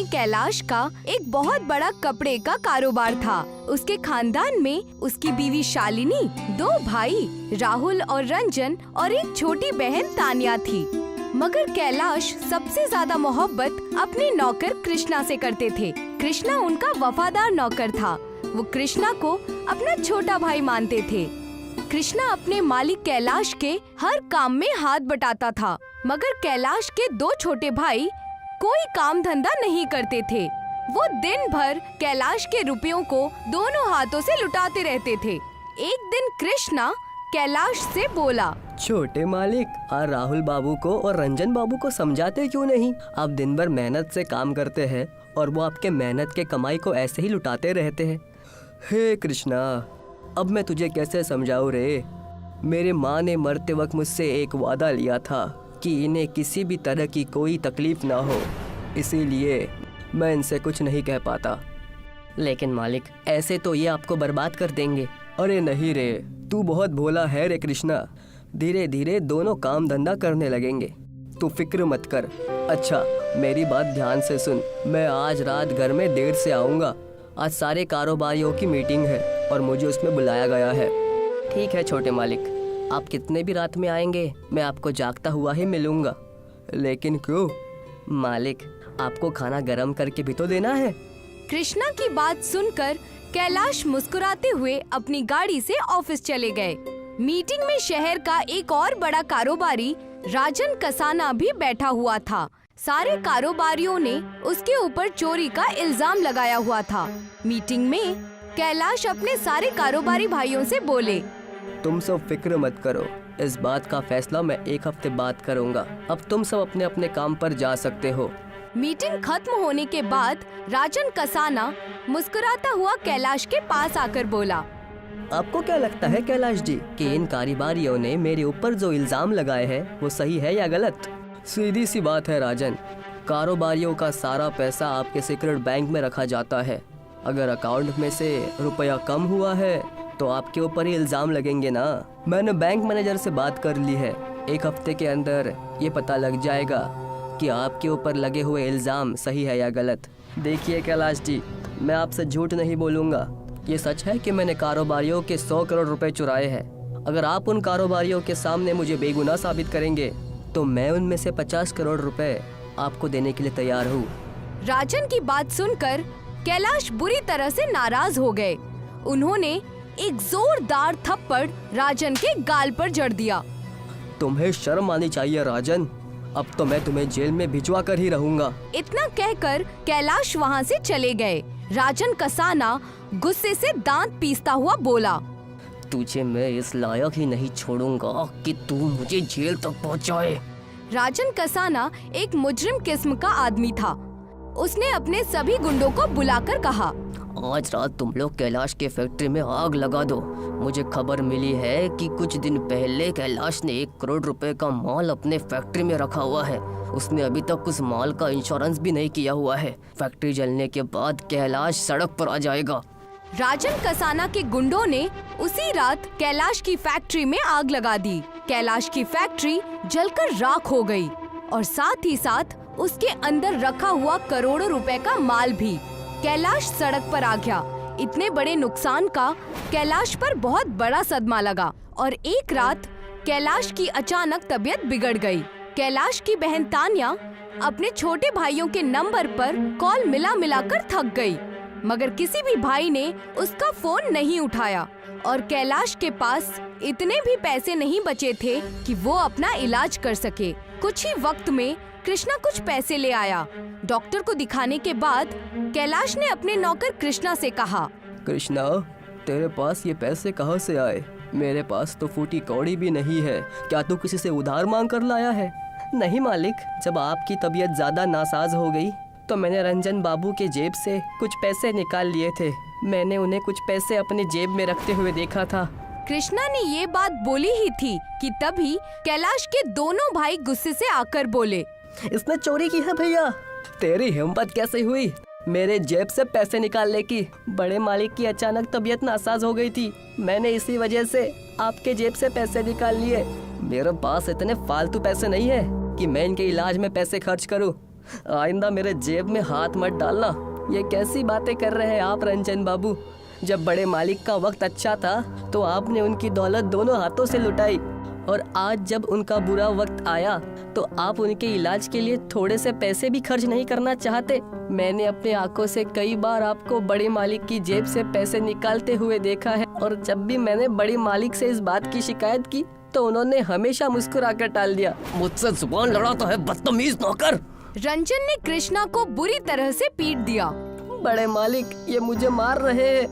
में कैलाश का एक बहुत बड़ा कपड़े का कारोबार था। उसके खानदान में उसकी बीवी शालिनी, 2 भाई राहुल और रंजन और एक छोटी बहन तान्या थी। मगर कैलाश सबसे ज्यादा मोहब्बत अपने नौकर कृष्णा से करते थे। कृष्णा उनका वफादार नौकर था। वो कृष्णा को अपना छोटा भाई मानते थे। कृष्णा अपने मालिक कैलाश के हर काम में हाथ बटाता था, मगर कैलाश के 2 छोटे भाई कोई काम धंधा नहीं करते थे। वो दिन भर कैलाश के रुपयों को दोनों हाथों से लुटाते रहते थे। एक दिन कृष्णा कैलाश से बोला, छोटे मालिक, आप राहुल बाबू को और रंजन बाबू को समझाते क्यों नहीं? आप दिन भर मेहनत से काम करते हैं और वो आपके मेहनत के कमाई को ऐसे ही लुटाते रहते हैं। हे कृष्णा, अब मैं तुझे कैसे समझाऊं रे? मेरे माँ ने मरते वक्त मुझसे एक वादा लिया था कि इन्हें किसी भी तरह की कोई तकलीफ ना हो, इसीलिए मैं इनसे कुछ नहीं कह पाता। लेकिन मालिक, ऐसे तो ये आपको बर्बाद कर देंगे। अरे नहीं रे, तू बहुत भोला है रे कृष्णा। धीरे धीरे दोनों काम धंधा करने लगेंगे, तू फिक्र मत कर। अच्छा, मेरी बात ध्यान से सुन। मैं आज रात घर में देर से आऊँगा। आज सारे कारोबारियों की मीटिंग है और मुझे उसमें बुलाया गया है। ठीक है छोटे मालिक, आप कितने भी रात में आएंगे मैं आपको जागता हुआ ही मिलूंगा। लेकिन क्यों? मालिक, आपको खाना गरम करके भी तो देना है। कृष्णा की बात सुनकर कैलाश मुस्कुराते हुए अपनी गाड़ी से ऑफिस चले गए। मीटिंग में शहर का एक और बड़ा कारोबारी राजन कसाना भी बैठा हुआ था। सारे कारोबारियों ने उसके ऊपर चोरी का इल्जाम लगाया हुआ था। मीटिंग में कैलाश अपने सारे कारोबारी भाइयों से बोले, तुम सब फिक्र मत करो, इस बात का फैसला मैं 1 हफ्ते बाद करूंगा। अब तुम सब अपने अपने काम पर जा सकते हो। मीटिंग खत्म होने के बाद राजन कसाना मुस्कुराता हुआ कैलाश के पास आकर बोला, आपको क्या लगता है कैलाश जी कि इन कारोबारियों ने मेरे ऊपर जो इल्जाम लगाए हैं वो सही है या गलत? सीधी सी बात है राजन, कारोबारियों का सारा पैसा आपके सीक्रेट बैंक में रखा जाता है। अगर अकाउंट में से रुपया कम हुआ है तो आपके ऊपर ही इल्जाम लगेंगे ना। मैंने बैंक मैनेजर से बात कर ली है, 1 हफ्ते के अंदर ये पता लग जाएगा कि आपके ऊपर लगे हुए इल्जाम सही है या गलत। देखिए कैलाश जी, मैं आपसे झूठ नहीं बोलूँगा। ये सच है कि मैंने कारोबारियों के 100 करोड़ रुपए चुराए हैं। अगर आप उन कारोबारियों के सामने मुझे बेगुनाह साबित करेंगे तो मैं उनमें से 50 करोड़ रुपए आपको देने के लिए तैयार हूँ। राजन की बात सुनकर कैलाश बुरी तरह से नाराज हो गए। उन्होंने एक जोरदार थप्पड़ राजन के गाल पर जड़ दिया। तुम्हें शर्म आनी चाहिए राजन, अब तो मैं तुम्हें जेल में भिजवा कर ही रहूंगा। इतना कहकर कैलाश वहाँ से चले गए। राजन कसाना गुस्से से दांत पीसता हुआ बोला, तुझे मैं इस लायक ही नहीं छोड़ूंगा कि तू मुझे जेल तक पहुंचाए। राजन कसाना एक मुजरिम किस्म का आदमी था। उसने अपने सभी गुंडों को बुलाकर कहा, आज रात तुम लोग कैलाश के फैक्ट्री में आग लगा दो। मुझे खबर मिली है कि कुछ दिन पहले कैलाश ने 1 करोड़ रुपए का माल अपने फैक्ट्री में रखा हुआ है। उसने अभी तक उस माल का इंश्योरेंस भी नहीं किया हुआ है। फैक्ट्री जलने के बाद कैलाश सड़क पर आ जाएगा। राजन कसाना के गुंडों ने उसी रात कैलाश की फैक्ट्री में आग लगा दी। कैलाश की फैक्ट्री जलकर राख हो गई और साथ ही साथ उसके अंदर रखा हुआ करोड़ों रुपए का माल भी। कैलाश सड़क पर आ गया। इतने बड़े नुकसान का कैलाश पर बहुत बड़ा सदमा लगा और एक रात कैलाश की अचानक तबीयत बिगड़ गई। कैलाश की बहन तान्या अपने छोटे भाइयों के नंबर पर कॉल मिला कर थक गई, मगर किसी भी भाई ने उसका फोन नहीं उठाया और कैलाश के पास इतने भी पैसे नहीं बचे थे कि वो अपना इलाज कर सके। कुछ ही वक्त में कृष्णा कुछ पैसे ले आया। डॉक्टर को दिखाने के बाद कैलाश ने अपने नौकर कृष्णा से कहा, कृष्णा, तेरे पास ये पैसे कहाँ से आए? मेरे पास तो फूटी कौड़ी भी नहीं है। क्या तू किसी से उधार मांग कर लाया है? नहीं मालिक, जब आपकी तबीयत ज्यादा नासाज हो गई तो मैंने रंजन बाबू के जेब से कुछ पैसे निकाल लिए थे। मैंने उन्हें कुछ पैसे अपनी जेब में रखते हुए देखा था। कृष्णा ने ये बात बोली ही थी कि तभी कैलाश के दोनों भाई गुस्से से आकर बोले, इसने चोरी की है भैया। तेरी हिम्मत कैसे हुई मेरे जेब से पैसे निकालने की? बड़े मालिक की अचानक तबीयत नासाज हो गई थी, मैंने इसी वजह से आपके जेब से पैसे निकाल लिए। मेरे पास इतने फालतू पैसे नहीं है कि मैं इनके इलाज में पैसे खर्च करूं। आइंदा मेरे जेब में हाथ मत डालना। ये कैसी बातें कर रहे हैं आप रंजन बाबू? जब बड़े मालिक का वक्त अच्छा था तो आपने उनकी दौलत दोनों हाथों से लुटाई, और आज जब उनका बुरा वक्त आया तो आप उनके इलाज के लिए थोड़े से पैसे भी खर्च नहीं करना चाहते। मैंने अपने आंखों से कई बार आपको बड़े मालिक की जेब से पैसे निकालते हुए देखा है, और जब भी मैंने बड़े मालिक से इस बात की शिकायत की तो उन्होंने हमेशा मुस्कुराकर टाल दिया। मुझसे जुबान लड़ाता है बदतमीज नौकर। रंजन ने कृष्णा को बुरी तरह से पीट दिया। बड़े मालिक, ये मुझे मार रहे हैं,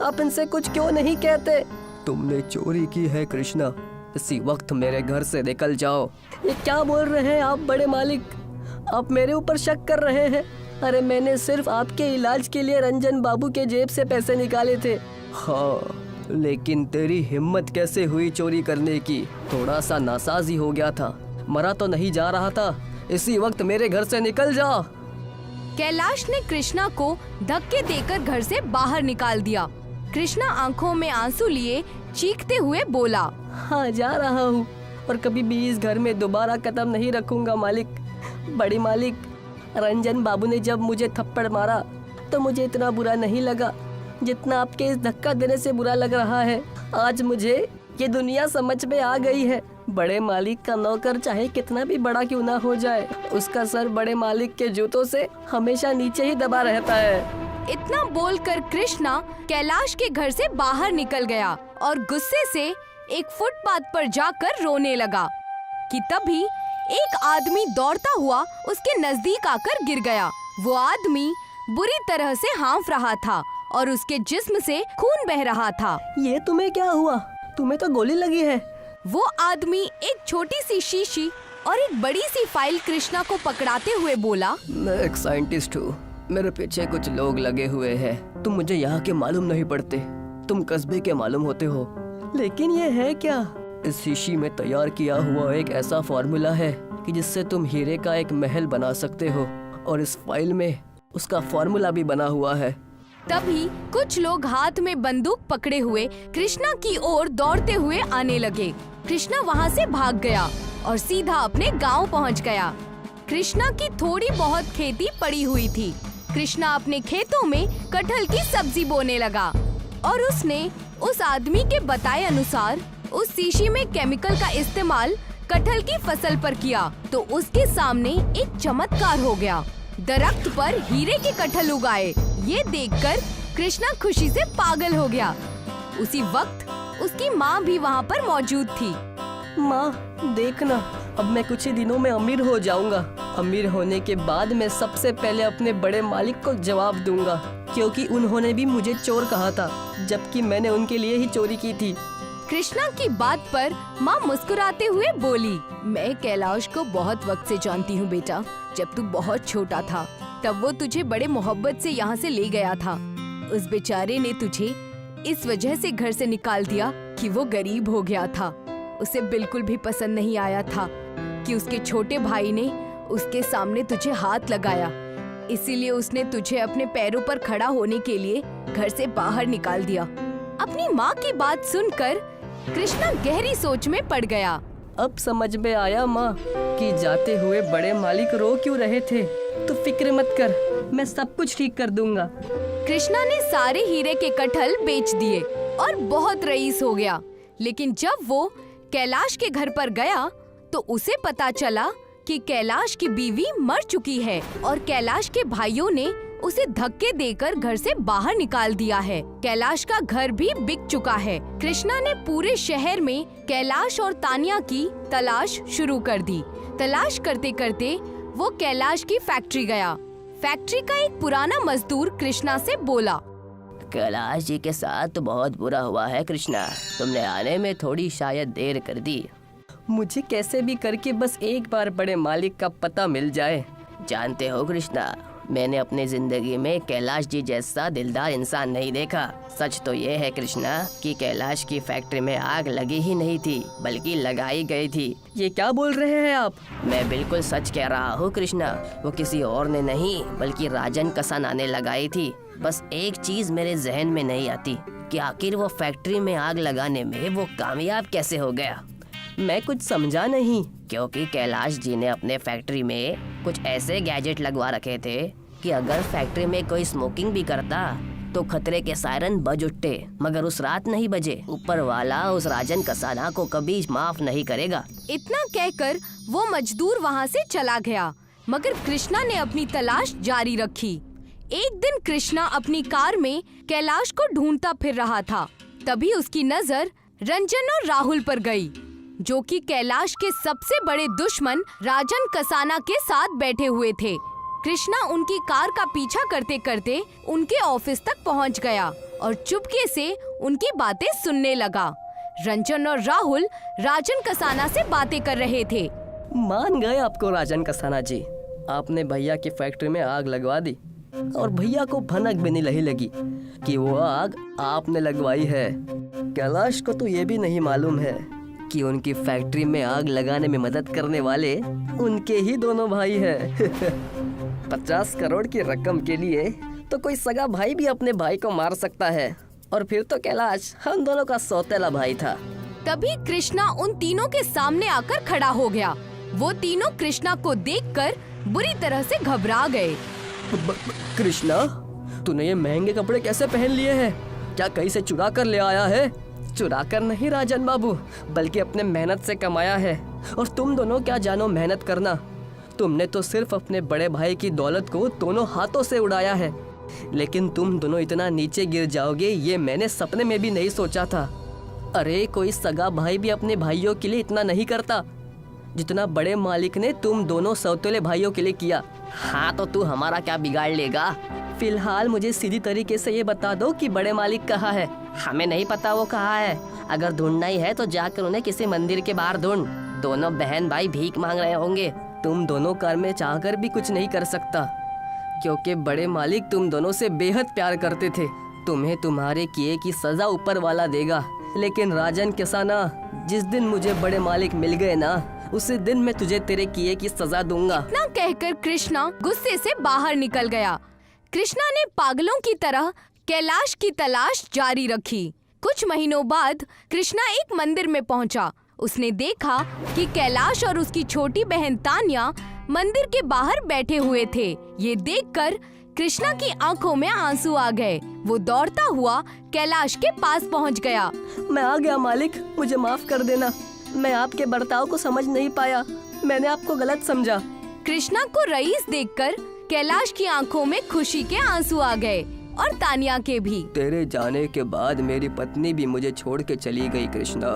आप इनसे कुछ क्यों नहीं कहते? तुमने चोरी की है कृष्णा, इसी वक्त मेरे घर से निकल जाओ। ये क्या बोल रहे हैं आप बड़े मालिक? आप मेरे ऊपर शक कर रहे हैं? अरे मैंने सिर्फ आपके इलाज के लिए रंजन बाबू के जेब से पैसे निकाले थे। हाँ, लेकिन तेरी हिम्मत कैसे हुई चोरी करने की? थोड़ा सा नासाजी हो गया था, मरा तो नहीं जा रहा था। इसी वक्त मेरे घर से निकल जा। कैलाश ने कृष्णा को धक्के देकर घर से बाहर निकाल दिया। कृष्णा आंखों में आंसू लिए चीखते हुए बोला, हाँ जा रहा हूँ, और कभी भी इस घर में दोबारा कदम नहीं रखूंगा मालिक। बड़ी मालिक, रंजन बाबू ने जब मुझे थप्पड़ मारा तो मुझे इतना बुरा नहीं लगा जितना आपके इस धक्का देने से बुरा लग रहा है। आज मुझे ये दुनिया समझ में आ गई है। बड़े मालिक का नौकर चाहे कितना भी बड़ा क्यों ना हो जाए, उसका सर बड़े मालिक के जूतों से हमेशा नीचे ही दबा रहता है। इतना बोलकर कृष्णा कैलाश के घर से बाहर निकल गया और गुस्से से एक फुटपाथ पर जाकर रोने लगा कि तभी एक आदमी दौड़ता हुआ उसके नजदीक आकर गिर गया। वो आदमी बुरी तरह से हाँफ रहा था और उसके जिस्म से खून बह रहा था। ये तुम्हें क्या हुआ? तुम्हें तो गोली लगी है। वो आदमी एक छोटी सी शीशी और एक बड़ी सी फाइल कृष्णा को पकड़ाते हुए बोला, मैं एक साइंटिस्ट हूँ, मेरे पीछे कुछ लोग लगे हुए हैं। तुम मुझे यहाँ के मालूम नहीं पड़ते, तुम कस्बे के मालूम होते हो। लेकिन ये है क्या? इस शीशी में तैयार किया हुआ एक ऐसा फॉर्मूला है कि जिससे तुम हीरे का एक महल बना सकते हो, और इस फाइल में उसका फॉर्मूला भी बना हुआ है। तभी कुछ लोग हाथ में बंदूक पकड़े हुए कृष्णा की ओर दौड़ते हुए आने लगे। कृष्णा वहाँ से भाग गया और सीधा अपने गांव पहुँच गया। कृष्णा की थोड़ी बहुत खेती पड़ी हुई थी। कृष्णा अपने खेतों में कटहल की सब्जी बोने लगा और उसने उस आदमी के बताए अनुसार उस शीशी में केमिकल का इस्तेमाल कटहल की फसल पर किया तो उसके सामने एक चमत्कार हो गया। दरख्त पर हीरे के कटहल उगाए। ये देखकर कृष्णा खुशी से पागल हो गया। उसी वक्त उसकी माँ भी वहाँ पर मौजूद थी। माँ देखना, अब मैं कुछ ही दिनों में अमीर हो जाऊंगा। अमीर होने के बाद मैं सबसे पहले अपने बड़े मालिक को जवाब दूंगा, क्योंकि उन्होंने भी मुझे चोर कहा था, जबकि मैंने उनके लिए ही चोरी की थी। कृष्णा की बात पर माँ मुस्कुराते हुए बोली, मैं कैलाश को बहुत वक्त से जानती हूँ बेटा। जब तू बहुत छोटा था तब वो तुझे बड़े मोहब्बत से यहाँ से ले गया था। उस बेचारे ने तुझे इस वजह से घर से निकाल दिया कि वो गरीब हो गया था। उसे बिल्कुल भी पसंद नहीं आया था कि उसके छोटे भाई ने उसके सामने तुझे हाथ लगाया, इसीलिए उसने तुझे अपने पैरों पर खड़ा होने के लिए घर से बाहर निकाल दिया। अपनी माँ की बात सुनकर कृष्णा गहरी सोच में पड़ गया। अब समझ में आया माँ कि जाते हुए बड़े मालिक रो क्यों रहे थे। तो फिक्र मत कर, मैं सब कुछ ठीक कर दूंगा। कृष्णा ने सारे हीरे के कटहल बेच दिए और बहुत रईस हो गया। लेकिन जब वो कैलाश के घर पर गया तो उसे पता चला कि कैलाश की बीवी मर चुकी है और कैलाश के भाइयों ने उसे धक्के देकर घर से बाहर निकाल दिया है। कैलाश का घर भी बिक चुका है। कृष्णा ने पूरे शहर में कैलाश और तानिया की तलाश शुरू कर दी। तलाश करते करते वो कैलाश की फैक्ट्री गया। फैक्ट्री का एक पुराना मजदूर कृष्णा से बोला, कैलाश जी के साथ तो बहुत बुरा हुआ है कृष्णा, तुमने आने में थोड़ी शायद देर कर दी। मुझे कैसे भी करके बस एक बार बड़े मालिक का पता मिल जाए। जानते हो कृष्णा, मैंने अपनी जिंदगी में कैलाश जी जैसा दिलदार इंसान नहीं देखा। सच तो ये है कृष्णा कि कैलाश की फैक्ट्री में आग लगी ही नहीं थी, बल्कि लगाई गई थी। ये क्या बोल रहे हैं आप? मैं बिल्कुल सच कह रहा हूँ कृष्णा, वो किसी और ने नहीं बल्कि राजन कसाना ने लगाई थी। बस एक चीज मेरे जहन में नहीं आती कि आखिर वो फैक्ट्री में आग लगाने में वो कामयाब कैसे हो गया। मैं कुछ समझा नहीं। क्योंकि कैलाश जी ने अपने फैक्ट्री में कुछ ऐसे गैजेट लगवा रखे थे कि अगर फैक्ट्री में कोई स्मोकिंग भी करता तो खतरे के सायरन बज उठते, मगर उस रात नहीं बजे। ऊपर वाला उस राजन कसाना को कभी माफ नहीं करेगा। इतना कहकर वो मजदूर वहाँ से चला गया, मगर कृष्णा ने अपनी तलाश जारी रखी। एक दिन कृष्णा अपनी कार में कैलाश को ढूंढता फिर रहा था। तभी उसकी नजर रंजन और राहुल पर गई, जो कि कैलाश के सबसे बड़े दुश्मन राजन कसाना के साथ बैठे हुए थे। कृष्णा उनकी कार का पीछा करते करते उनके ऑफिस तक पहुंच गया और चुपके से उनकी बातें सुनने लगा। रंजन और राहुल राजन कसाना से बातें कर रहे थे। मान गए आपको राजन कसाना जी, आपने भैया की फैक्ट्री में आग लगवा दी और भैया को भनक भी नहीं लगी कि वो आग आपने लगवाई है। कैलाश को तो ये भी नहीं मालूम है कि उनकी फैक्ट्री में आग लगाने में मदद करने वाले उनके ही दोनों भाई हैं। 50 करोड़ की रकम के लिए तो कोई सगा भाई भी अपने भाई को मार सकता है, और फिर तो कैलाश हम दोनों का सौतेला भाई था। तभी कृष्णा उन तीनों के सामने आकर खड़ा हो गया। वो तीनों कृष्णा को देखकर बुरी तरह से घबरा गए। कृष्णा, तूने ये महंगे कपड़े कैसे पहन लिए हैं? क्या कहीं से चुरा कर ले आया है? चुरा कर नहीं राजन बाबू, बल्कि अपने मेहनत से कमाया है। और तुम दोनों क्या जानो मेहनत करना। तुमने तो सिर्फ अपने बड़े भाई की दौलत को दोनों हाथों से उड़ाया है, लेकिन तुम दोनों इतना नीचे गिर जाओगे ये मैंने सपने में भी नहीं सोचा था। अरे कोई सगा भाई भी अपने भाइयों के लिए इतना नहीं करता जितना बड़े मालिक ने तुम दोनों सौतेले भाइयों के लिए किया। हाँ तो तू हमारा क्या बिगाड़ लेगा? फिलहाल मुझे सीधी तरीके से ये बता दो कि बड़े मालिक कहाँ है। हमें नहीं पता वो कहाँ है। अगर ढूंढना ही है तो जाकर उन्हें किसी मंदिर के बाहर ढूंढ। दोनों बहन भाई भीख मांग रहे होंगे। तुम दोनों कार में चाहकर भी कुछ नहीं कर सकता, क्योंकि बड़े मालिक तुम दोनों से बेहद प्यार करते थे। तुम्हें तुम्हारे किए की सजा ऊपर वाला देगा। लेकिन राजन कसाना, जिस दिन मुझे बड़े मालिक मिल गए ना, उसी दिन मैं तुझे तेरे किए की सजा दूंगा। इतना कहकर कृष्णा गुस्से से बाहर निकल गया। कृष्णा ने पागलों की तरह कैलाश की तलाश जारी रखी। कुछ महीनों बाद कृष्णा एक मंदिर में पहुंचा। उसने देखा कि कैलाश और उसकी छोटी बहन तान्या मंदिर के बाहर बैठे हुए थे। ये देखकर कृष्णा की आंखों में आंसू आ गए। वो दौड़ता हुआ कैलाश के पास पहुंच गया। मैं आ गया मालिक, मुझे माफ कर देना। मैं आपके बर्ताव को समझ नहीं पाया, मैंने आपको गलत समझा। कृष्णा को रईस देखकर कैलाश की आंखों में खुशी के आंसू आ गए और तान्या के भी। तेरे जाने के बाद मेरी पत्नी भी मुझे छोड़ के चली गई कृष्णा,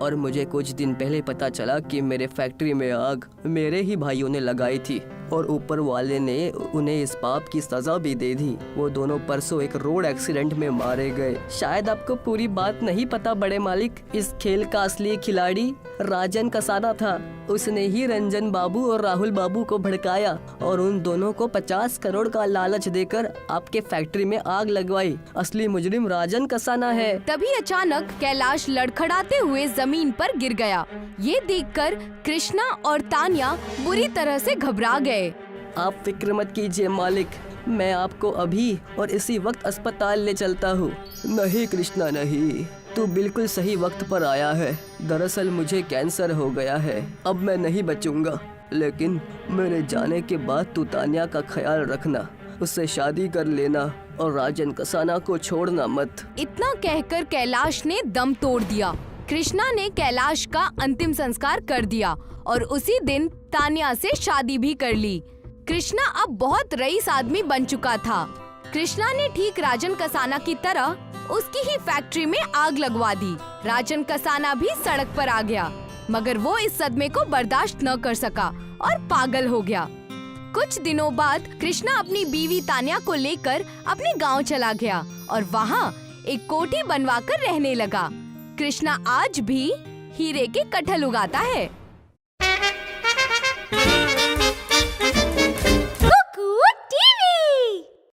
और मुझे कुछ दिन पहले पता चला कि मेरे फैक्ट्री में आग मेरे ही भाइयों ने लगाई थी, और ऊपर वाले ने उन्हें इस पाप की सजा भी दे दी। वो दोनों परसों एक रोड एक्सीडेंट में मारे गए। शायद आपको पूरी बात नहीं पता बड़े मालिक, इस खेल का असली खिलाड़ी राजन कसाना था। उसने ही रंजन बाबू और राहुल बाबू को भड़काया और उन दोनों को 50 करोड़ का लालच देकर आपके फैक्ट्री में आग लगवाई। असली मुजरिम राजन कसाना है। तभी अचानक कैलाश लड़खड़ाते हुए जमीन पर गिर गया। ये देखकर कृष्णा और तान्या बुरी तरह से घबरा गए। आप फिक्र मत कीजिए मालिक, मैं आपको अभी और इसी वक्त अस्पताल ले चलता हूँ। नहीं कृष्णा नहीं, तू बिल्कुल सही वक्त पर आया है। दरअसल मुझे कैंसर हो गया है, अब मैं नहीं बचूंगा। लेकिन मेरे जाने के बाद तू तान्या का ख्याल रखना, उससे शादी कर लेना और राजन कसाना को छोड़ना मत। इतना कहकर कैलाश ने दम तोड़ दिया। कृष्णा ने कैलाश का अंतिम संस्कार कर दिया और उसी दिन तान्या से शादी भी कर ली। कृष्णा अब बहुत रईस आदमी बन चुका था। कृष्णा ने ठीक राजन कसाना की तरह उसकी ही फैक्ट्री में आग लगवा दी। राजन कसाना भी सड़क पर आ गया, मगर वो इस सदमे को बर्दाश्त न कर सका और पागल हो गया। कुछ दिनों बाद कृष्णा अपनी बीवी तान्या को लेकर अपने गांव चला गया और वहाँ एक कोठी बनवाकर रहने लगा। कृष्णा आज भी हीरे के कटहल उगाता है।